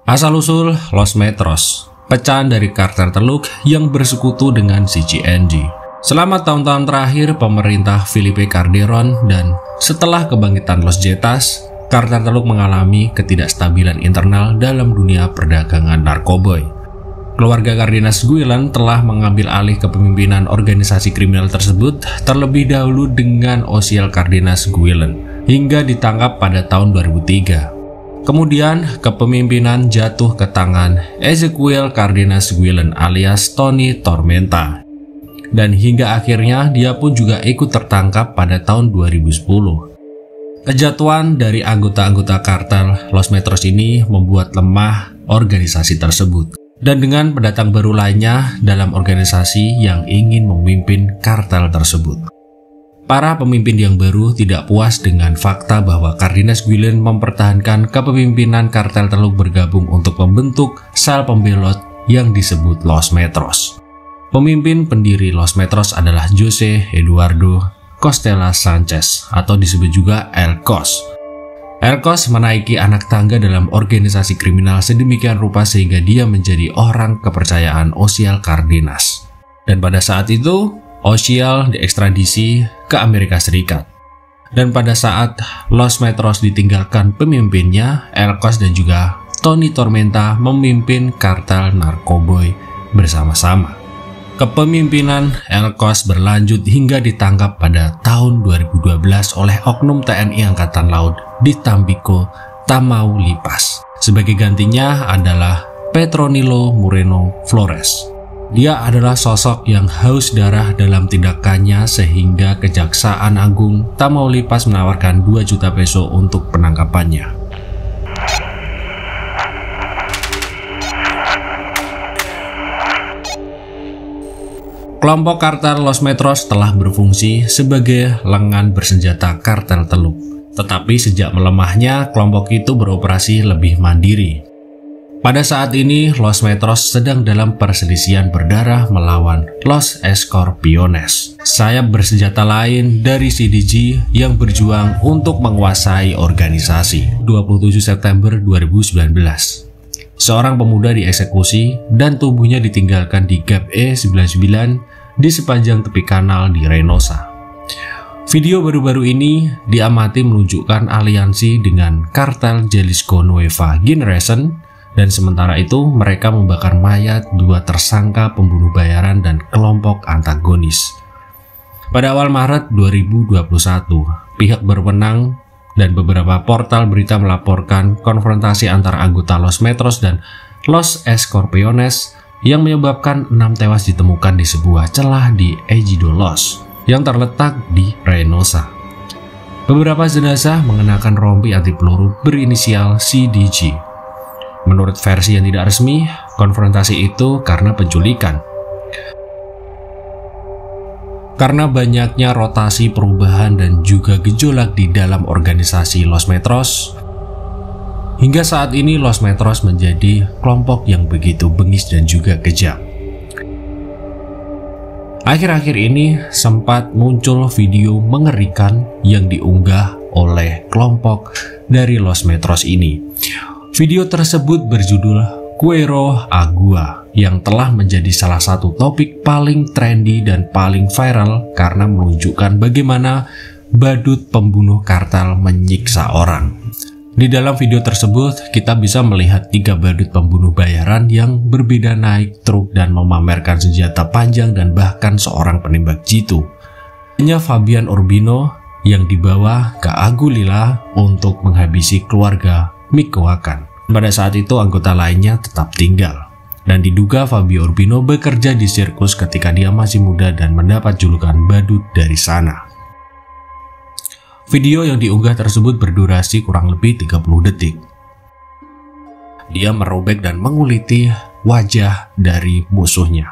Asal-usul Los Metros, pecahan dari kartel Teluk yang bersekutu dengan CGNG. Selama tahun-tahun terakhir pemerintah Felipe Calderón dan setelah kebangkitan Los Zetas, kartel Teluk mengalami ketidakstabilan internal dalam dunia perdagangan narkoboy. Keluarga Cardenas Guillen telah mengambil alih kepemimpinan organisasi kriminal tersebut terlebih dahulu dengan Osiel Cardenas Guillen hingga ditangkap pada tahun 2003. Kemudian kepemimpinan jatuh ke tangan Ezequiel Cardenas Guillen alias Tony Tormenta. Dan hingga akhirnya dia pun juga ikut tertangkap pada tahun 2010. Kejatuhan dari anggota-anggota kartel Los Metros ini membuat lemah organisasi tersebut. Dan dengan pendatang baru lainnya dalam organisasi yang ingin memimpin kartel tersebut. Para pemimpin yang baru tidak puas dengan fakta bahwa Cardenas Guillen mempertahankan kepemimpinan kartel Teluk bergabung untuk membentuk sel pembelot yang disebut Los Metros. Pemimpin pendiri Los Metros adalah Jose Eduardo Costela Sanchez atau disebut juga El Cos. El Cos menaiki anak tangga dalam organisasi kriminal sedemikian rupa sehingga dia menjadi orang kepercayaan Osiel Cardenas. Dan pada saat itu, Osiel diekstradisi ke Amerika Serikat. Dan pada saat Los Metros ditinggalkan pemimpinnya, El Cos dan juga Tony Tormenta memimpin kartel narkoboy bersama-sama. Kepemimpinan El Cos berlanjut hingga ditangkap pada tahun 2012 oleh oknum TNI Angkatan Laut di Tampico, Tamaulipas. Sebagai gantinya adalah Petronilo Moreno Flores. Dia adalah sosok yang haus darah dalam tindakannya sehingga Kejaksaan Agung Tamaulipas menawarkan 2 juta peso untuk penangkapannya. Kelompok kartel Los Metros telah berfungsi sebagai lengan bersenjata kartel Teluk. Tetapi sejak melemahnya, kelompok itu beroperasi lebih mandiri. Pada saat ini, Los Metros sedang dalam perselisihan berdarah melawan Los Escorpiones, sayap bersenjata lain dari CDG yang berjuang untuk menguasai organisasi. 27 September 2019. Seorang pemuda dieksekusi dan tubuhnya ditinggalkan di Gap E99 di sepanjang tepi kanal di Reynosa. Video baru-baru ini diamati menunjukkan aliansi dengan kartel Jalisco Nueva Generation, dan sementara itu mereka membakar mayat 2 tersangka pembunuh bayaran dan kelompok antagonis. Pada awal Maret 2021, pihak berwenang dan beberapa portal berita melaporkan konfrontasi antara anggota Los Metros dan Los Escorpiones yang menyebabkan 6 tewas ditemukan di sebuah celah di Ejido Los yang terletak di Reynosa. Beberapa jenazah mengenakan rompi anti peluru berinisial CDG. Menurut versi yang tidak resmi, konfrontasi itu karena penculikan. Karena banyaknya rotasi perubahan dan juga gejolak di dalam organisasi Los Metros, hingga saat ini Los Metros menjadi kelompok yang begitu bengis dan juga kejam. Akhir-akhir ini sempat muncul video mengerikan yang diunggah oleh kelompok dari Los Metros ini. Video tersebut berjudul Cuero Agua yang telah menjadi salah satu topik paling trendy dan paling viral karena menunjukkan bagaimana badut pembunuh kartel menyiksa orang. Di dalam video tersebut, kita bisa melihat 3 badut pembunuh bayaran yang berbeda naik truk dan memamerkan senjata panjang dan bahkan seorang penembak jitu. Hanya Fabian Urbino yang dibawa ke Agulila untuk menghabisi keluarga Michoacan. Pada saat itu anggota lainnya tetap tinggal. Dan diduga Fabio Urbino bekerja di sirkus ketika dia masih muda dan mendapat julukan badut dari sana. Video yang diunggah tersebut berdurasi kurang lebih 30 detik. Dia merobek dan menguliti wajah dari musuhnya.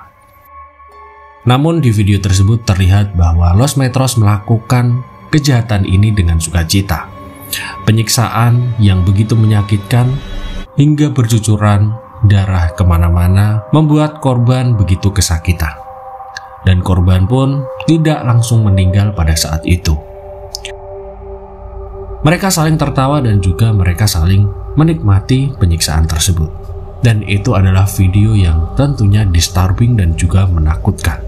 Namun di video tersebut terlihat bahwa Los Metros melakukan kejahatan ini dengan sukacita. Penyiksaan yang begitu menyakitkan hingga bercucuran darah kemana-mana membuat korban begitu kesakitan. Dan korban pun tidak langsung meninggal pada saat itu. Mereka saling tertawa dan juga mereka saling menikmati penyiksaan tersebut. Dan itu adalah video yang tentunya disturbing dan juga menakutkan.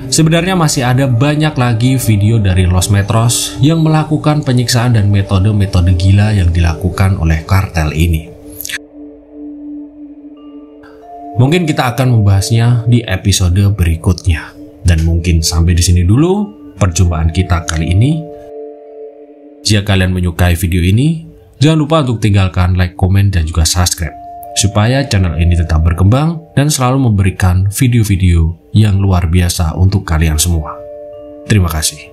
Sebenarnya masih ada banyak lagi video dari Los Metros yang melakukan penyiksaan dan metode-metode gila yang dilakukan oleh kartel ini. Mungkin kita akan membahasnya di episode berikutnya. Dan mungkin sampai di sini dulu perjumpaan kita kali ini. Jika kalian menyukai video ini, jangan lupa untuk tinggalkan like, komen, dan juga subscribe, supaya channel ini tetap berkembang dan selalu memberikan video-video yang luar biasa untuk kalian semua. Terima kasih.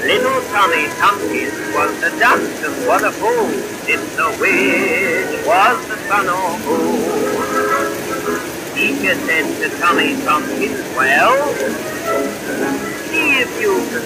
Little Tommy Tompkins was the dust and what a fool, didn't know which was the sun or moon. Teacher said to Tommy Tompkins, well, see if you can